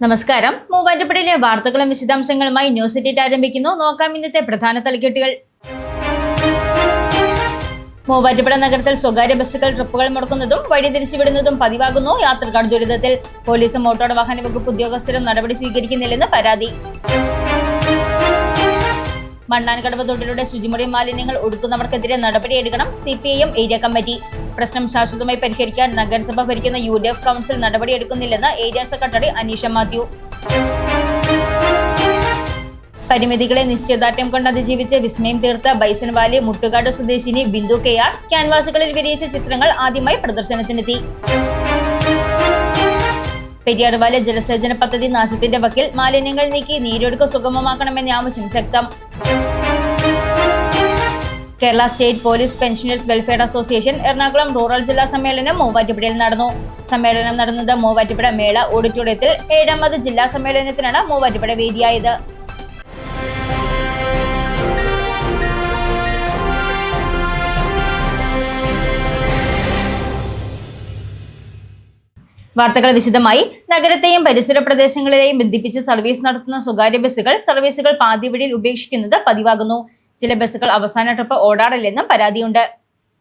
നമസ്കാരം. മൂവാറ്റുപുഴയിലെ വാർത്തകളും വിശദാംശങ്ങളുമായി ന്യൂസ് എഡിറ്റ് ആരംഭിക്കുന്നു. നോക്കാം ഇന്നത്തെ പ്രധാന തലക്കെട്ടുകൾ. മൂവാറ്റുപുഴ നഗരത്തിൽ സ്വകാര്യ ബസ്സുകൾ ട്രിപ്പുകൾ മുടക്കുന്നതും വഴി തിരിച്ചുവിടുന്നതും പതിവാകുന്നു. യാത്രക്കാർ ദുരിതത്തിൽ. പോലീസും മോട്ടോർ വാഹന വകുപ്പ് ഉദ്യോഗസ്ഥരും നടപടി സ്വീകരിക്കുന്നില്ലെന്ന് പരാതി. മണ്ണാൻകടവ് തോട്ടിലൂടെ ശുചിമുറി മാലിന്യങ്ങൾ ഒഴുക്കുന്നവർക്കെതിരെ നടപടിയെടുക്കണം. CPIM area committee. പ്രശ്നം ശാശ്വതമായി പരിഹരിക്കാൻ നഗരസഭ ഭരിക്കുന്ന UDF കൗൺസിൽ നടപടിയെടുക്കുന്നില്ലെന്ന് ഏരിയ സെക്രട്ടറി അനീഷ മാത്യു. പരിമിതികളെ നിശ്ചയദാർഢ്യം കൊണ്ട് അതിജീവിച്ച് വിസ്മയം തീർത്ത ബൈസൺ വാലി മുട്ടുകാട് സ്വദേശിനി ബിന്ദു KR ക്യാൻവാസുകളിൽ വിരിയിച്ച ചിത്രങ്ങൾ ആദ്യമായി പ്രദർശനത്തിനെത്തി. പെരിയാർവാല ജലസേചന പദ്ധതി നാശത്തിന്റെ വക്കിൽ. മാലിന്യങ്ങൾ നീക്കി നീരൊഴുക്ക് സുഗമമാക്കണമെന്ന ആവശ്യം ശക്തം. Kerala state police pensioners welfare association Ernakulam rural ജില്ലാ സമ്മേളനം മൂവാറ്റുപുഴയിൽ നടന്നു. സമ്മേളനം നടന്നത് മൂവാറ്റുപുഴ മേള ഓഡിറ്റോറിയത്തിൽ. 7ാമത് ജില്ലാ സമ്മേളനത്തിനാണ് മൂവാറ്റുപുഴ വേദിയായത്. വാർത്തകൾ വിശദമായി. നഗരത്തെയും പരിസര പ്രദേശങ്ങളെയും ബന്ധിപ്പിച്ച് സർവീസ് നടത്തുന്ന സ്വകാര്യ സർവീസുകൾ പാതിവഴിയിൽ ഉപേക്ഷിക്കുന്നത് പതിവാകുന്നു. ചില ബസ്സുകൾ അവസാന ട്രിപ്പ് ഓടാറില്ലെന്നും പരാതിയുണ്ട്.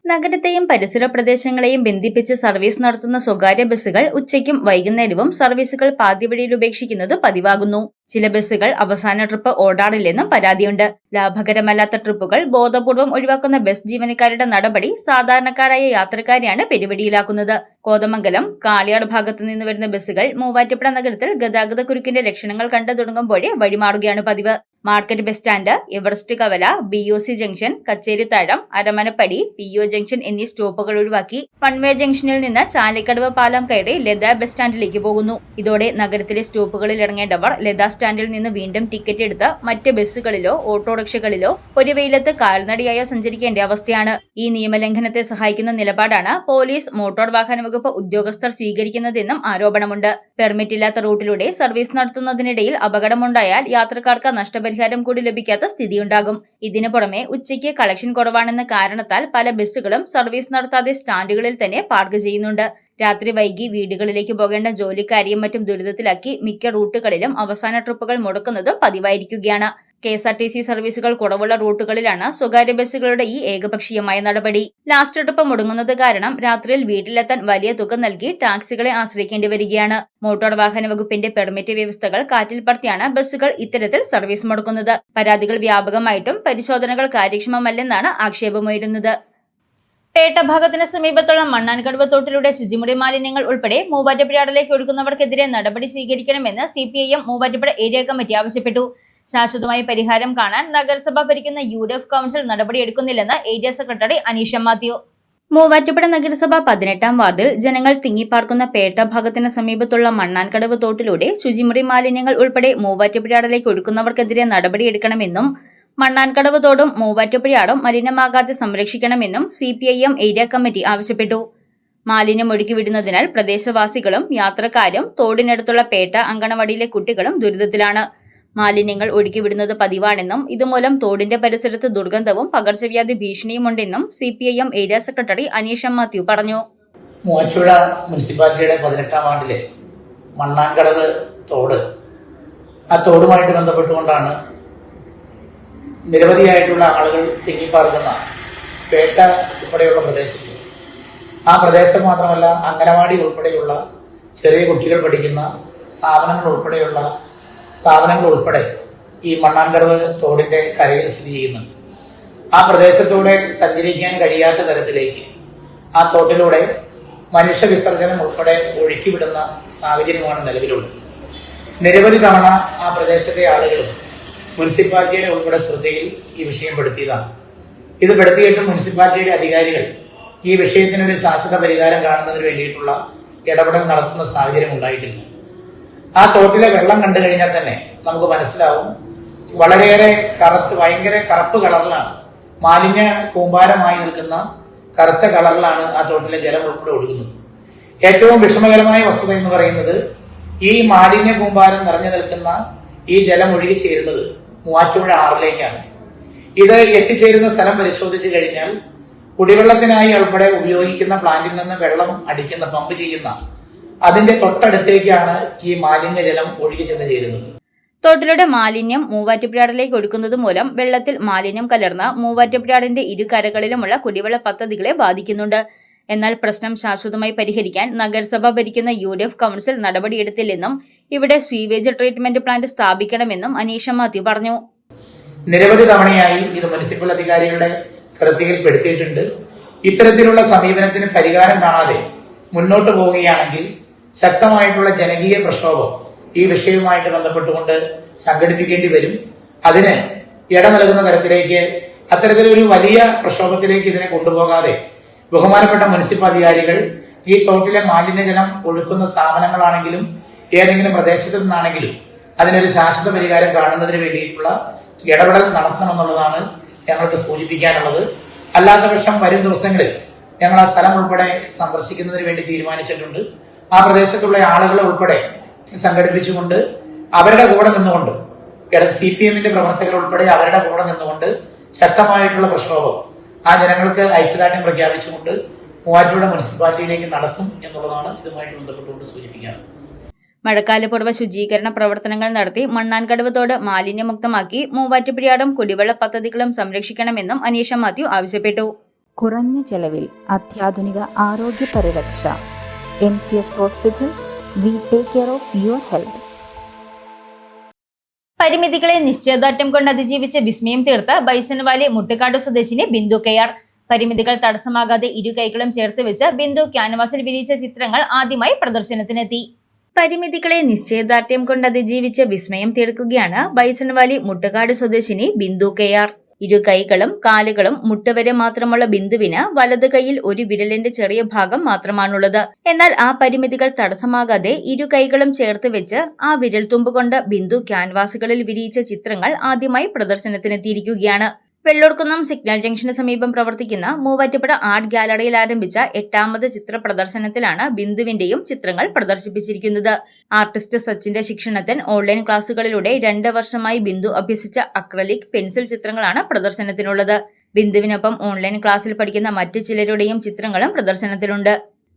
നഗരത്തെയും പരിസര പ്രദേശങ്ങളെയും ബന്ധിപ്പിച്ച് സർവീസ് നടത്തുന്ന സ്വകാര്യ ബസ്സുകൾ ഉച്ചയ്ക്കും വൈകുന്നേരവും സർവീസുകൾ പാതിവഴിയിൽ ഉപേക്ഷിക്കുന്നത് പതിവാകുന്നു. ചില ബസ്സുകൾ അവസാന ട്രിപ്പ് ഓടാറില്ലെന്നും പരാതിയുണ്ട്. ലാഭകരമല്ലാത്ത ട്രിപ്പുകൾ ബോധപൂർവം ഒഴിവാക്കുന്ന ബസ് ജീവനക്കാരുടെ നടപടി സാധാരണക്കാരായ യാത്രക്കാരെയാണ് പെരുവടിയിലാക്കുന്നത്. കോതമംഗലം, കാളിയാർ ഭാഗത്തു നിന്ന് വരുന്ന ബസ്സുകൾ മൂവാറ്റുപുഴ നഗരത്തിൽ ഗതാഗത കുരുക്കിന്റെ ലക്ഷണങ്ങൾ കണ്ടു തുടങ്ങുമ്പോഴേ വഴിമാറുകയാണ് പതിവ്. മാർക്കറ്റ് ബസ് സ്റ്റാൻഡ്, എവറസ്റ്റ് കവല, BOC junction, Kacherithazham, Aramanappadi, PO junction എന്നീ സ്റ്റോപ്പുകൾ ഒഴിവാക്കി വൺവേ ജംഗ്ഷനിൽ നിന്ന് ചാലിക്കടവ് പാലം കയറി ലത ബസ് സ്റ്റാൻഡിലേക്ക് പോകുന്നു. ഇതോടെ നഗരത്തിലെ സ്റ്റോപ്പുകളിൽ ഇറങ്ങേണ്ടവർ ലത സ്റ്റാൻഡിൽ നിന്ന് വീണ്ടും ടിക്കറ്റ് എടുത്ത് മറ്റ് ബസ്സുകളിലോ ഓട്ടോറിക്ഷകളിലോ ഒരു വെയിലത്ത് കാൽനടയായോ സഞ്ചരിക്കേണ്ട അവസ്ഥയാണ്. ഈ നിയമലംഘനത്തെ സഹായിക്കുന്ന നിലപാടാണ് പോലീസ്, മോട്ടോർ വാഹന വകുപ്പ് ഉദ്യോഗസ്ഥർ സ്വീകരിക്കുന്നതെന്നും ആരോപണമുണ്ട്. പെർമിറ്റില്ലാത്ത റൂട്ടിലൂടെ സർവീസ് നടത്തുന്നതിനിടയിൽ അപകടമുണ്ടായാൽ യാത്രക്കാർക്ക് നഷ്ടപരിഹാരം കൂടി ലഭിക്കാത്ത സ്ഥിതിയുണ്ടാകും. ഇതിനു പുറമെ ഉച്ചയ്ക്ക് കളക്ഷൻ കുറവാണെന്ന കാരണത്താൽ പല ബസ്സുകളും സർവീസ് നടത്താതെ സ്റ്റാൻഡുകളിൽ തന്നെ പാർക്ക് ചെയ്യുന്നുണ്ട്. രാത്രി വൈകി വീടുകളിലേക്ക് പോകേണ്ട ജോലിക്കാരെയും മറ്റും ദുരിതത്തിലാക്കി മിക്ക റൂട്ടുകളിലും അവസാന ട്രിപ്പുകൾ മുടക്കുന്നതും പതിവായിരിക്കുകയാണ്. KSRTC സർവീസുകൾ കുറവുള്ള റൂട്ടുകളിലാണ് സ്വകാര്യ ബസ്സുകളുടെ ഈ ഏകപക്ഷീയമായ നടപടി. ലാസ്റ്റ് ട്രിപ്പ് മുടങ്ങുന്നത് കാരണം രാത്രിയിൽ വീട്ടിലെത്താൻ വലിയ തുക നൽകി ടാക്സികളെ ആശ്രയിക്കേണ്ടി വരികയാണ്. മോട്ടോർ വാഹന വകുപ്പിന്റെ പെർമിറ്റ് വ്യവസ്ഥകൾ കാറ്റിൽ പറത്തിയാണ് ബസ്സുകൾ ഇത്തരത്തിൽ സർവീസ് മുടക്കുന്നത്. പരാതികൾ വ്യാപകമായിട്ടും പരിശോധനകൾ കാര്യക്ഷമമല്ലെന്നാണ് ആക്ഷേപമുയരുന്നത്. പേട്ട ഭാഗത്തിന് സമീപത്തുള്ള മണ്ണാൻകടവ് തോട്ടിലൂടെ ശുചിമുറി മാലിന്യങ്ങൾ ഉൾപ്പെടെ മൂവാറ്റുപുഴയിലേക്ക് ഒഴുകുന്നവർക്കെതിരെ നടപടി സ്വീകരിക്കണമെന്ന് CPIM മൂവാറ്റുപുഴ ഏരിയ കമ്മിറ്റി ആവശ്യപ്പെട്ടു. ശാശ്വതമായ പരിഹാരം കാണാൻ നഗരസഭ ഭരിക്കുന്ന UDF കൗൺസിൽ നടപടിയെടുക്കുന്നില്ലെന്ന് area secretary Aneesha Mathew. Muvattupuzha നഗരസഭ 18ാം വാർഡിൽ ജനങ്ങൾ തിങ്ങിപ്പാർക്കുന്ന പേട്ട ഭാഗത്തിന് സമീപത്തുള്ള മണ്ണാൻകടവ് തോട്ടിലൂടെ ശുചിമുറി മാലിന്യങ്ങൾ ഉൾപ്പെടെ മൂവാറ്റുപുഴയിലേക്ക് ഒഴുക്കുന്നവർക്കെതിരെ നടപടിയെടുക്കണമെന്നും മണ്ണാൻകടവ് തോടും മൂവാറ്റുപുഴയാടും മലിനമാകാതെ സംരക്ഷിക്കണമെന്നും CPIM ഏരിയ കമ്മിറ്റി ആവശ്യപ്പെട്ടു. മാലിന്യം ഒഴുക്കിവിടുന്നതിനാൽ പ്രദേശവാസികളും യാത്രക്കാരും തോടിനടുത്തുള്ള പേട്ട അങ്കണവാടിയിലെ കുട്ടികളും ദുരിതത്തിലാണ്. മാലിന്യങ്ങൾ ഒഴുക്കിവിടുന്നത് പതിവാണെന്നും ഇതുമൂലം തോടിന്റെ പരിസരത്ത് ദുർഗന്ധവും പകർച്ചവ്യാധി ഭീഷണിയുമുണ്ടെന്നും CPIM area secretary Aneesha Mathew പറഞ്ഞു. മൂവാറ്റുപുഴ മുനിസിപ്പാലിറ്റിയുടെ 18ാം വാർഡിലെ മണ്ണാൻകടവ് തോട്, ആ തോടുമായിട്ട് ബന്ധപ്പെട്ടുകൊണ്ടാണ് നിരവധിയായിട്ടുള്ള ആളുകൾ തിങ്ങിപ്പാർക്കുന്ന പേട്ട ഉൾപ്പെടെയുള്ള പ്രദേശത്ത്, ആ പ്രദേശം മാത്രമല്ല അംഗനവാടി ഉൾപ്പെടെയുള്ള ചെറിയ കുട്ടികൾ പഠിക്കുന്ന സ്ഥാപനങ്ങൾ ഉൾപ്പെടെ ഈ മണ്ണാൻകടവ് തോടിന്റെ കരയിൽ സ്ഥിതി ചെയ്യുന്നുണ്ട്. ആ പ്രദേശത്തൂടെ സഞ്ചരിക്കാൻ കഴിയാത്ത തരത്തിലേക്ക് ആ തോട്ടിലൂടെ മനുഷ്യ വിസർജനം ഉൾപ്പെടെ ഒഴുക്കിവിടുന്ന സാഹചര്യമാണ് നിലവിലുള്ളത്. നിരവധി തവണ ആ പ്രദേശത്തെ ആളുകളും മുനിസിപ്പാലിറ്റിയുടെ ഉൾപ്പെടെ ശ്രദ്ധയിൽ ഈ വിഷയം പെടുത്തിയതാണ്. ഇത് പെടുത്തിയിട്ടും മുനിസിപ്പാലിറ്റിയുടെ അധികാരികൾ ഈ വിഷയത്തിനൊരു ശാശ്വത പരിഹാരം കാണുന്നതിന് വേണ്ടിയിട്ടുള്ള ഇടപെടൽ നടത്തുന്ന സാഹചര്യം ഉണ്ടായിട്ടില്ല. ആ തോട്ടിലെ വെള്ളം കണ്ടു കഴിഞ്ഞാൽ തന്നെ നമുക്ക് മനസ്സിലാവും, വളരെയേറെ ഭയങ്കര കറുപ്പ് കളറിലാണ്, മാലിന്യ കൂമ്പാരമായി നിൽക്കുന്ന കറുത്ത കളറിലാണ് ആ തോട്ടിലെ ജലം ഉൾപ്പെടെ ഒഴുകുന്നത്. ഏറ്റവും വിഷമകരമായ വസ്തുത എന്ന് പറയുന്നത്, ഈ മാലിന്യ കൂമ്പാരം നിറഞ്ഞു നിൽക്കുന്ന ഈ ജലം ഒഴുകിച്ചേരുന്നത് മൂവാറ്റുപുഴ ആറിലേക്കാണ്. ഇത് എത്തിച്ചേരുന്ന സ്ഥലം പരിശോധിച്ചു കഴിഞ്ഞാൽ കുടിവെള്ളത്തിനായി ഉൾപ്പെടെ ഉപയോഗിക്കുന്ന പ്ലാന്റിൽ നിന്ന് വെള്ളം അടിക്കുന്ന പമ്പ് ചെയ്യുന്ന അതിന്റെ തൊട്ടടുത്തേക്കാണ് ഈ മാലിന്യജലം ഒഴുകി ചെന്ന് ചേരുന്നത്. തോട്ടിലൂടെ മാലിന്യം മൂവാറ്റുപുഴയിലേക്ക് ഒഴുക്കുന്നത് മൂലം വെള്ളത്തിൽ മാലിന്യം കലർന്ന മൂവാറ്റുപുഴയുടെ ഇരുകരകളിലുമുള്ള കുടിവെള്ള പദ്ധതികളെ ബാധിക്കുന്നുണ്ട്. എന്നാൽ പ്രശ്നം ശാശ്വതമായി പരിഹരിക്കാൻ നഗരസഭ ഭരിക്കുന്ന UDF കൗൺസിൽ നടപടിയെടുത്തില്ലെന്നും ഇവിടെ സ്വീവേജ് ട്രീറ്റ്മെന്റ് പ്ലാന്റ് സ്ഥാപിക്കണമെന്നും അനീഷ മാത്യു പറഞ്ഞു. നിരവധി തവണയായി ഇത് മുനിസിപ്പൽ അധികാരികളുടെ ശ്രദ്ധയിൽപ്പെടുത്തിയിട്ടുണ്ട്. ഇത്തരത്തിലുള്ള സമീപനത്തിന് പരിഹാരം കാണാതെ മുന്നോട്ട് പോവുകയാണെങ്കിൽ ശക്തമായിട്ടുള്ള ജനകീയ പ്രക്ഷോഭം ഈ വിഷയവുമായിട്ട് ബന്ധപ്പെട്ടുകൊണ്ട് സംഘടിപ്പിക്കേണ്ടി വരും. അതിന് ഇട നൽകുന്ന തരത്തിലേക്ക് അത്തരത്തിലൊരു വലിയ പ്രക്ഷോഭത്തിലേക്ക് ഇതിനെ കൊണ്ടുപോകാതെ ബഹുമാനപ്പെട്ട മുനിസിപ്പൽ അധികാരികൾ ഈ തോട്ടിലെ മാലിന്യജലം ഒഴുക്കുന്ന സ്ഥാപനങ്ങളാണെങ്കിലും ഏതെങ്കിലും പ്രദേശത്ത് നിന്നാണെങ്കിലും അതിനൊരു ശാശ്വത പരിഹാരം കാണുന്നതിന് വേണ്ടിയിട്ടുള്ള ഇടപെടൽ നടത്തണമെന്നുള്ളതാണ് ഞങ്ങൾക്ക് സൂചിപ്പിക്കാനുള്ളത്. അല്ലാത്ത പക്ഷം വരും ദിവസങ്ങളിൽ ഞങ്ങൾ ആ സ്ഥലം ഉൾപ്പെടെ സന്ദർശിക്കുന്നതിന് വേണ്ടി തീരുമാനിച്ചിട്ടുണ്ട്. ആ പ്രദേശത്തുള്ള ആളുകളെ ഉൾപ്പെടെ സംഘടിപ്പിച്ചുകൊണ്ട് അവരുടെ കൂടെ നിന്നുകൊണ്ട് CPM-ന്റെ പ്രവർത്തകർ ഉൾപ്പെടെ അവരുടെ കൂടെ നിന്നുകൊണ്ട് ശക്തമായിട്ടുള്ള പ്രക്ഷോഭം ആ ജനങ്ങൾക്ക് ഐക്യദാർഢ്യം പ്രഖ്യാപിച്ചുകൊണ്ട് മൂവാറ്റുപുഴ മുനിസിപ്പാലിറ്റിയിലേക്ക് നടത്തും എന്നുള്ളതാണ് ഇതുമായിട്ട് ബന്ധപ്പെട്ടുകൊണ്ട് സൂചിപ്പിക്കാറ്. മഴക്കാലപൂർവ്വ ശുചീകരണ പ്രവർത്തനങ്ങൾ നടത്തി മണ്ണാൻകടവ് തോട് മാലിന്യമുക്തമാക്കി മൂവാറ്റുപുഴയാടും കുടിവെള്ള പദ്ധതികളും സംരക്ഷിക്കണമെന്നും അനീഷ മാത്യു ആവശ്യപ്പെട്ടു. കുറഞ്ഞ ചെലവിൽ അത്യാധുനിക ആരോഗ്യ പരിരക്ഷ. MCS hospital. We take care of your health. പരിമിതികളെ നിശ്ചയദാർഢ്യം കൊണ്ട് അതിജീവിച്ച് വിസ്മയം തീർത്ത ബൈസൺവാലി മുട്ടുകാട് സ്വദേശിനി ബിന്ദു KR. പരിമിതികൾ തടസ്സമാകാതെ ഇരു കൈകളും ചേർത്ത് വെച്ച് ബിന്ദു ക്യാൻവാസിൽ വിരിയിച്ച ചിത്രങ്ങൾ ആദ്യമായി പ്രദർശനത്തിനെത്തി. പരിമിതികളെ നിശ്ചയദാർഢ്യം കൊണ്ട് അതിജീവിച്ച് വിസ്മയം തീർക്കുകയാണ് ബൈസൺവാലി മുട്ടുകാട് സ്വദേശിനി ബിന്ദു KR. ഇരു കൈകളും കാലുകളും മുട്ടുവരെ മാത്രമുള്ള ബിന്ദുവിന് വലത് കൈയിൽ ഒരു വിരലിന്റെ ചെറിയ ഭാഗം മാത്രമാണുള്ളത്. എന്നാൽ ആ പരിമിതികൾ തടസ്സമാകാതെ ഇരു കൈകളും ചേർത്ത് വെച്ച് ആ വിരൽത്തുമ്പ് കൊണ്ട് ബിന്ദു ക്യാൻവാസുകളിൽ വിരിയിച്ച ചിത്രങ്ങൾ ആദ്യമായി പ്രദർശനത്തിനെത്തിയിരിക്കുകയാണ്. വെള്ളൂർക്കുന്നം സിഗ്നൽ ജംഗ്ഷന് സമീപം പ്രവർത്തിക്കുന്ന മൂവാറ്റുപുഴ ആർട്ട് ഗാലറിയിൽ ആരംഭിച്ച 8ാമത് ചിത്ര പ്രദർശനത്തിലാണ് ബിന്ദുവിന്റെയും ചിത്രങ്ങൾ പ്രദർശിപ്പിച്ചിരിക്കുന്നത്. ആർട്ടിസ്റ്റ് സച്ചിന്റെ ശിക്ഷണത്തിൽ ഓൺലൈൻ ക്ലാസുകളിലൂടെ 2 വർഷമായി ബിന്ദു അഭ്യസിച്ച അക്രലിക് പെൻസിൽ ചിത്രങ്ങളാണ് പ്രദർശനത്തിനുള്ളത്. ബിന്ദുവിനൊപ്പം ഓൺലൈൻ ക്ലാസ്സിൽ പഠിക്കുന്ന മറ്റു ചിലരുടെയും ചിത്രങ്ങളും പ്രദർശനത്തിലുണ്ട്.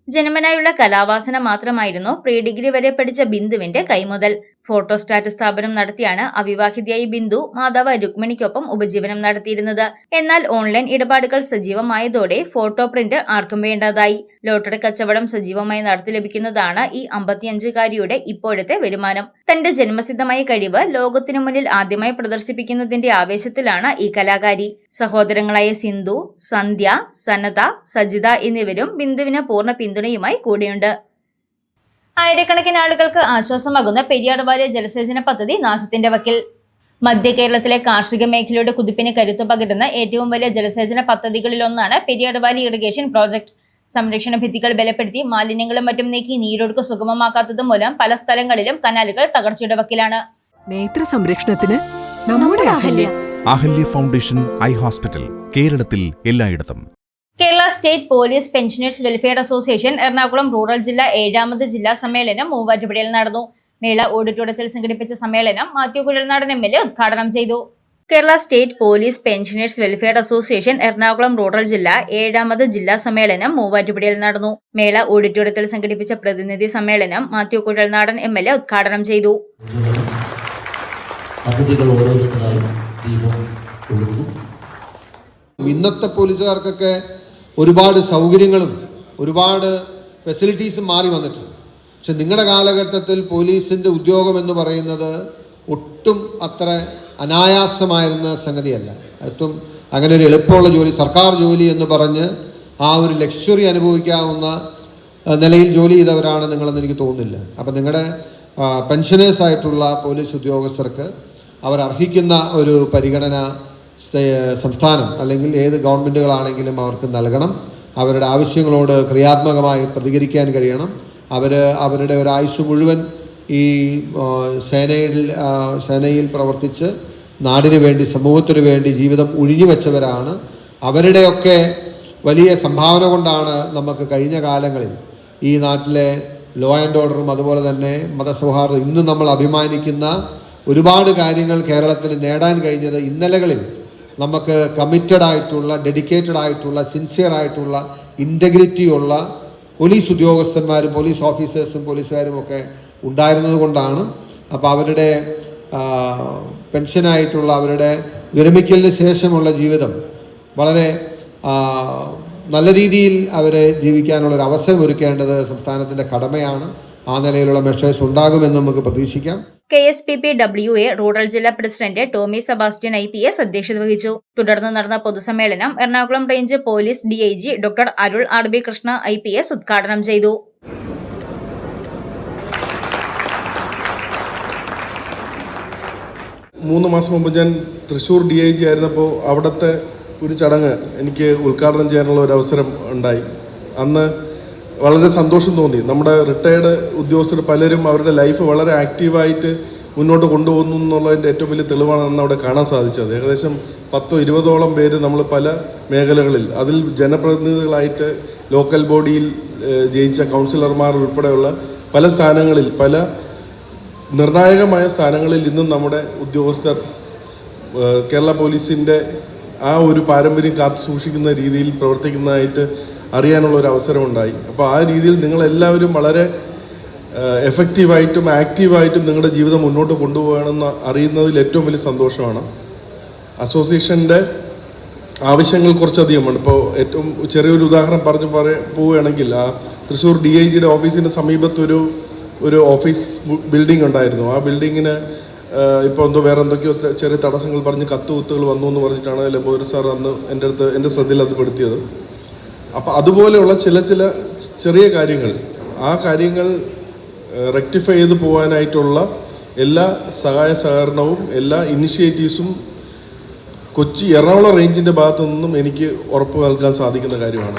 ജന്മനായുള്ള കലാവാസന മാത്രമായിരുന്നു പ്രീ ഡിഗ്രി വരെ പഠിച്ച ബിന്ദുവിന്റെ കൈമുതൽ. ഫോട്ടോസ്റ്റാറ്റ് സ്ഥാപനം നടത്തിയാണ് അവിവാഹിതയായി ബിന്ദു മാതാവ് രുക്മിണിക്കൊപ്പം ഉപജീവനം നടത്തിയിരുന്നത്. എന്നാൽ ഓൺലൈൻ ഇടപാടുകൾ സജീവമായതോടെ ഫോട്ടോ പ്രിന്റ് ആർക്കും വേണ്ടതായി. ലോട്ടറി കച്ചവടം സജീവമായി നടത്തി ലഭിക്കുന്നതാണ് ഈ 55-കാരിയുടെ ഇപ്പോഴത്തെ വരുമാനം. തന്റെ ജന്മസിദ്ധമായ കഴിവ് ലോകത്തിനു മുന്നിൽ ആദ്യമായി പ്രദർശിപ്പിക്കുന്നതിന്റെ ആവേശത്തിലാണ് ഈ കലാകാരി. സഹോദരങ്ങളായ സിന്ധു, സന്ധ്യ, സനത, സജിത എന്നിവരും ബിന്ദുവിന് പൂർണ്ണ പിന്തുണയുമായി കൂടെയുണ്ട്. ആയിരക്കണക്കിന് ആളുകൾക്ക് ആശ്വാസമാകുന്ന പെരിയാർവാലി ജലസേചന പദ്ധതി നാശത്തിന്റെ വക്കിൽ. മധ്യ കേരളത്തിലെ കാർഷിക മേഖലയുടെ കുതിപ്പിന് കരുത്തു പകരുന്ന ഏറ്റവും വലിയ ജലസേചന പദ്ധതികളിലൊന്നാണ് പെരിയാർവാലി ഇറിഗേഷൻ പ്രോജക്ട്. സംരക്ഷണ ഭിത്തികൾ ബലപ്പെടുത്തി മാലിന്യങ്ങളും മറ്റും നീക്കി നീരൊഴുക്ക് സുഗമമാക്കാത്തത് മൂലം പല സ്ഥലങ്ങളിലും കനാലുകൾ തകർച്ചയുടെ വക്കിലാണ്. നേത്ര സംരക്ഷണത്തിന് നമ്മുടെ അഹല്യ ഫൗണ്ടേഷൻ ഐ ഹോസ്പിറ്റൽ, കേരളത്തിൽ എല്ലായിടത്തും. Kerala state police pensioners welfare association Ernakulam rural ജില്ലാ 7ാമത് ജില്ലാ സമ്മേളനം മൂവാറ്റുപുഴയിൽ നടന്നു. മേള ഓഡിറ്റോറിയത്തിൽ സംഘടിപ്പിച്ച സമ്മേളനം മാത്യു കുഴൽനാടൻ MLA ഉദ്ഘാടനം ചെയ്തു. Kerala state police pensioners welfare association Ernakulam rural ജില്ലാ 7ാമത് ജില്ലാ സമ്മേളനം മൂവാറ്റുപുഴയിൽ നടന്നു. മേള ഓഡിറ്റോറിയത്തിൽ സംഘടിപ്പിച്ച പ്രതിനിധി സമ്മേളനം മാത്യു കുഴൽനാടൻ MLA ഉദ്ഘാടനം ചെയ്തു. ഇന്നത്തെ പോലീസുകാർക്കൊക്കെ ഒരുപാട് സൗകര്യങ്ങളും ഒരുപാട് ഫെസിലിറ്റീസും മാറി വന്നിട്ടുണ്ട്. പക്ഷെ നിങ്ങളുടെ കാലഘട്ടത്തിൽ പോലീസിൻ്റെ ഉദ്യോഗം എന്ന് പറയുന്നത് ഒട്ടും അത്ര അനായാസമായിരുന്ന സംഗതിയല്ല. ഏറ്റവും അങ്ങനെ ഒരു എളുപ്പമുള്ള ജോലി, സർക്കാർ ജോലി എന്ന് പറഞ്ഞ് ആ ഒരു ലക്ഷറി അനുഭവിക്കാവുന്ന നിലയിൽ ജോലി ചെയ്തവരാണ് നിങ്ങളെന്ന് എനിക്ക് തോന്നുന്നില്ല. അപ്പം നിങ്ങളുടെ പെൻഷനേഴ്സായിട്ടുള്ള പോലീസ് ഉദ്യോഗസ്ഥർക്ക് അവരർഹിക്കുന്ന ഒരു പരിഗണന സംസ്ഥാനം അല്ലെങ്കിൽ ഏത് ഗവൺമെൻറ്റുകളാണെങ്കിലും അവർക്ക് നൽകണം. അവരുടെ ആവശ്യങ്ങളോട് ക്രിയാത്മകമായി പ്രതികരിക്കാൻ കഴിയണം. അവരുടെ ഒരായുസ് മുഴുവൻ ഈ സേനയിൽ പ്രവർത്തിച്ച് നാടിനു വേണ്ടി സമൂഹത്തിനു വേണ്ടി ജീവിതം ഒഴിഞ്ഞു വെച്ചവരാണ്. അവരുടെയൊക്കെ വലിയ സംഭാവന കൊണ്ടാണ് നമുക്ക് കഴിഞ്ഞ കാലങ്ങളിൽ ഈ നാട്ടിലെ ലോ ആൻഡ് ഓർഡറും അതുപോലെ തന്നെ മതസൗഹാർദ്ദം ഇന്ന് നമ്മൾ അഭിമാനിക്കുന്ന ഒരുപാട് കാര്യങ്ങൾ കേരളത്തിന് നേടാൻ കഴിഞ്ഞത് ഇന്നലകളിൽ നമുക്ക് കമ്മിറ്റഡ് ആയിട്ടുള്ള, ഡെഡിക്കേറ്റഡ് ആയിട്ടുള്ള, സിൻസിയർ ആയിട്ടുള്ള, ഇൻറ്റഗ്രിറ്റി ഉള്ള പോലീസ് ഉദ്യോഗസ്ഥന്മാരും പോലീസ് ഓഫീസേഴ്സും പോലീസുകാരും ഒക്കെ ഉണ്ടായിരുന്നത് കൊണ്ടാണ്. അപ്പോൾ അവരുടെ പെൻഷനായിട്ടുള്ള അവരുടെ വിരമിക്കലിന് ശേഷമുള്ള ജീവിതം വളരെ നല്ല രീതിയിൽ അവരെ ജീവിക്കാനുള്ളൊരു അവസരം ഒരുക്കേണ്ടത് സംസ്ഥാനത്തിൻ്റെ കടമയാണ്. ആ നിലയിലുള്ള മെഷേഴ്സ് ഉണ്ടാകുമെന്ന് നമുക്ക് പ്രതീക്ഷിക്കാം. KSPPWA റൂറൽ ജില്ലാ പ്രസിഡന്റ് ടോമി സെബാസ്റ്റ്യൻ IPS അധ്യക്ഷത വഹിച്ചു. തുടർന്ന് നടന്ന പൊതുസമ്മേളനം എറണാകുളം range police DIG doctor Arul RB Krishna IPS ഉദ്ഘാടനം ചെയ്തു. മൂന്ന് മാസം മുമ്പ് ഞാൻ തൃശ്ശൂർ DIG ആയിരുന്നപ്പോൾ അവിടുത്തെ ഒരു ചടങ്ങ് എനിക്ക് ഉദ്ഘാടനം ചെയ്യാനുള്ള ഒരു അവസരം ഉണ്ടായി. അന്ന് വളരെ സന്തോഷം തോന്നി. നമ്മുടെ റിട്ടയർഡ് ഉദ്യോഗസ്ഥർ പലരും അവരുടെ ലൈഫ് വളരെ ആക്റ്റീവായിട്ട് മുന്നോട്ട് കൊണ്ടുപോകുന്നു എന്നുള്ളതിൻ്റെ ഏറ്റവും വലിയ തെളിവാണ് അന്ന് അവിടെ കാണാൻ സാധിച്ചത്. ഏകദേശം 10-20ഓളം പേര് നമ്മൾ പല മേഖലകളിൽ, അതിൽ ജനപ്രതിനിധികളായിട്ട് ലോക്കൽ ബോഡിയിൽ ജയിച്ച കൗൺസിലർമാർ ഉൾപ്പെടെയുള്ള പല സ്ഥാനങ്ങളിൽ, പല നിർണായകമായ സ്ഥാനങ്ങളിൽ ഇന്നും നമ്മുടെ ഉദ്യോഗസ്ഥർ കേരള പോലീസിൻ്റെ ആ ഒരു പാരമ്പര്യം കാത്തു സൂക്ഷിക്കുന്ന രീതിയിൽ പ്രവർത്തിക്കുന്നതായിട്ട് അറിയാനുള്ള ഒരു അവസരമുണ്ടായി. അപ്പോൾ ആ രീതിയിൽ നിങ്ങളെല്ലാവരും വളരെ എഫക്റ്റീവായിട്ടും ആക്റ്റീവായിട്ടും നിങ്ങളുടെ ജീവിതം മുന്നോട്ട് കൊണ്ടുപോകണമെന്ന് അറിയുന്നതിൽ ഏറ്റവും വലിയ സന്തോഷമാണ്. അസോസിയേഷൻ്റെ ആവശ്യങ്ങൾ കുറച്ചധികമാണ്. ഇപ്പോൾ ഏറ്റവും ചെറിയൊരു ഉദാഹരണം പോവുകയാണെങ്കിൽ, ആ തൃശ്ശൂർ DIGയുടെ ഓഫീസിൻ്റെ സമീപത്തൊരു ഓഫീസ് ബിൽഡിംഗ് ഉണ്ടായിരുന്നു. ആ ബിൽഡിങ്ങിന് ഇപ്പോൾ വേറെ എന്തൊക്കെയോ ചെറിയ തടസ്സങ്ങൾ പറഞ്ഞ് കത്തുകുത്തുകൾ വന്നു എന്ന് പറഞ്ഞിട്ടാണ് ലബോറി സാർ അന്ന് എൻ്റെ ശ്രദ്ധയിൽ അത് പെടുത്തിയത്. അപ്പോൾ അതുപോലെയുള്ള ചില ചെറിയ കാര്യങ്ങൾ, ആ കാര്യങ്ങൾ റെക്ടിഫൈ ചെയ്ത് പോകാനായിട്ടുള്ള എല്ലാ സഹായ സഹകരണവും എല്ലാ ഇനിഷ്യേറ്റീവ്സും എറണാകുളം റേഞ്ചിൻ്റെ ഭാഗത്തു നിന്നും എനിക്ക് ഉറപ്പ് നൽകാൻ സാധിക്കുന്ന കാര്യമാണ്.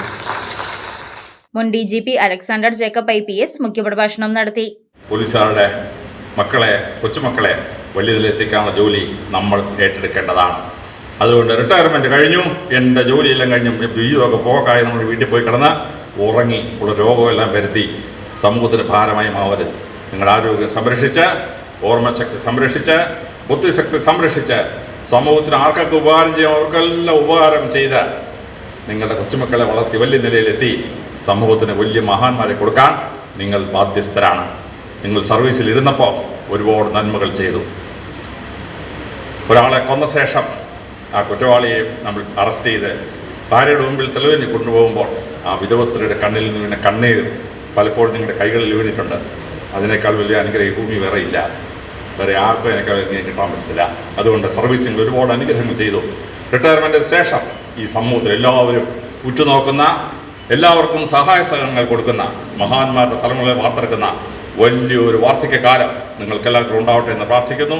മുൻ DGP അലക്സാണ്ടർ ജേക്കബ് IPS മുഖ്യപ്രഭാഷണം നടത്തി. പോലീസുകാരുടെ മക്കളെ, കൊച്ചുമക്കളെ വലിയതിലെത്തിക്കാനുള്ള ജോലി നമ്മൾ ഏറ്റെടുക്കേണ്ടതാണ്. അതുകൊണ്ട് റിട്ടയർമെൻറ്റ് കഴിഞ്ഞു, എൻ്റെ ജോലിയെല്ലാം കഴിഞ്ഞു, ജീവിതമൊക്കെ പോക്കായി നമ്മൾ വീട്ടിൽ പോയി കിടന്ന് ഉറങ്ങി ഉള്ള രോഗമെല്ലാം വരുത്തി സമൂഹത്തിന് ഭാരമായി മാവരുത്. നിങ്ങളുടെ ആരോഗ്യം സംരക്ഷിച്ച്, ഓർമ്മശക്തി സംരക്ഷിച്ച്, ബുദ്ധിശക്തി സംരക്ഷിച്ച്, സമൂഹത്തിന് ആർക്കൊക്കെ ഉപകാരം ചെയ്യാം അവർക്കെല്ലാം ഉപകാരം ചെയ്ത് നിങ്ങളുടെ കൊച്ചുമക്കളെ വളർത്തി വലിയ നിലയിലെത്തി സമൂഹത്തിന് വലിയ മഹാന്മാരെ കൊടുക്കാൻ നിങ്ങൾ ബാധ്യസ്ഥരാണ്. നിങ്ങൾ സർവീസിൽ ഇരുന്നപ്പോൾ ഒരുപാട് നന്മകൾ ചെയ്തു. ഒരാളെ കൊന്ന ശേഷം ആ കുറ്റവാളിയെ നമ്മൾ അറസ്റ്റ് ചെയ്ത് ഭാര്യയുടെ മുമ്പിൽ തെളിവിന് കൊണ്ടുപോകുമ്പോൾ ആ വിധവസ്ത്രീയുടെ കണ്ണിൽ നിന്ന് വീണ കണ്ണീർ പലപ്പോഴും നിങ്ങളുടെ കൈകളിൽ വീണിട്ടുണ്ട്. അതിനേക്കാൾ വലിയ അനുഗ്രഹം ഭൂമി വേറെ ഇല്ല. വേറെ ആർക്കും അതിനേക്കാൾ കിട്ടാൻ പറ്റത്തില്ല. അതുകൊണ്ട് സർവീസ് നിങ്ങൾ ഒരുപാട് അനുഗ്രഹങ്ങൾ ചെയ്തു. റിട്ടയർമെൻറ്റിന് ശേഷം ഈ സമൂഹത്തിൽ എല്ലാവരും ഉറ്റുനോക്കുന്ന, എല്ലാവർക്കും സഹായ സഹകരണങ്ങൾ കൊടുക്കുന്ന, മഹാന്മാരുടെ തലമുറയെ വാർത്തെടുക്കുന്ന വലിയൊരു വാർദ്ധക്യകാലം നിങ്ങൾക്കെല്ലാവർക്കും ഉണ്ടാവട്ടെ എന്ന് പ്രാർത്ഥിക്കുന്നു.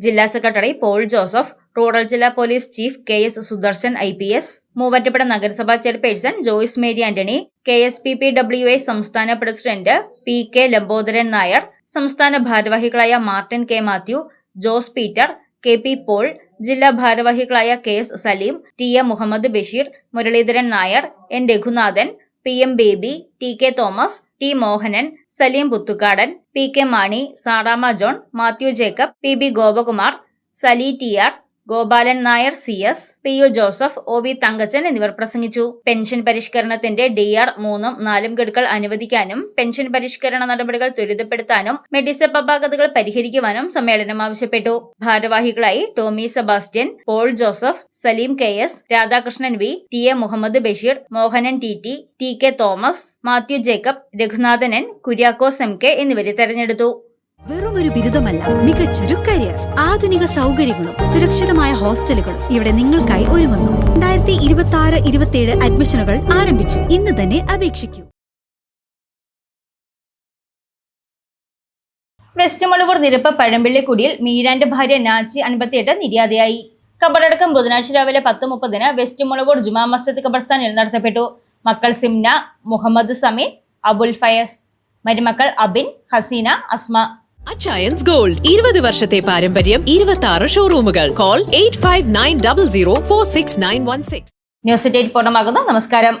ജില്ലാ സെക്രട്ടറി പോൾ ജോസഫ്, റൂറൽ ജില്ലാ police chief KS Sudarshan IPS, Muvattupuzha നഗരസഭാ chairperson Joyce Mary Antony, KSPPWA സംസ്ഥാന പ്രസിഡന്റ് PK ലംബോദരൻ നായർ, സംസ്ഥാന ഭാരവാഹികളായ Martin K Mathew, Jose Peter, KP Paul, ജില്ലാ ഭാരവാഹികളായ KS Saleem, TM Muhammad Basheer, Muraleedharan Nair, N Raghunathan, PM Baby, TK Thomas, T Mohanan, Saleem Puthukkadan, PK Mani, Saramma John, Mathew Jacob, PB Gopakumar, Sali TR, Gopalan Nair CS, PU Joseph, OV Thankachan എന്നിവർ പ്രസംഗിച്ചു. Pension പരിഷ്കരണത്തിന്റെ DR 3ഉം 4ഉം ഗഡുക്കൾ അനുവദിക്കാനും പെൻഷൻ പരിഷ്കരണ നടപടികൾ ത്വരിതപ്പെടുത്താനും മെഡിസെപ്പ് അപാകതകൾ പരിഹരിക്കുവാനും സമ്മേളനം ആവശ്യപ്പെട്ടു. ഭാരവാഹികളായി Tommy Sebastian, Paul Joseph, Saleem KS, Radhakrishnan V, TA Muhammad Basheer, Mohanan TT, TK Thomas, Mathew Jacob, Raghunathan N, Kuriakose MK എന്നിവരെ തെരഞ്ഞെടുത്തു. വെറുമൊരു ബിരുദമല്ല, മികച്ചൊരു കരിയർ. ആധുനിക സൗകര്യങ്ങളും സുരക്ഷിതമായ ഹോസ്റ്റലുകളും ഇവിടെ നിങ്ങൾക്കായി ഒരുങ്ങുന്നു. 2026-27 അഡ്മിഷനുകൾ ആരംഭിച്ചു. ഇന്ന് തന്നെ അപേക്ഷിക്കൂ. വെസ്റ്റ് മലബാർ നിരപ്പ് പഴമ്പള്ളിക്കുടിയിൽ മീരാന്റെ ഭാര്യ നാച്ചി 58 നിര്യാതയായി. ഖബറടക്കം ബുധനാഴ്ച രാവിലെ 10:30 വെസ്റ്റ് മലബാർ ജുമാ മസ്ജിദ് ഖബർസ്ഥാനിൽ നടത്തപ്പെട്ടു. മക്കൾ സിംന, മുഹമ്മദ് സമീർ, അബുൽ ഫയസ്, മരുമക്കൾ അബിൻ, ഹസീന, അസ്മ. അച്ചയൻസ് ഗോൾഡ് 20 വർഷത്തെ പാരമ്പര്യം, 26 ഷോറൂമുകൾ. കോൾ 8590046916. ന്യൂസ് 8 പൂർണ്ണമാകുന്നു. നമസ്കാരം.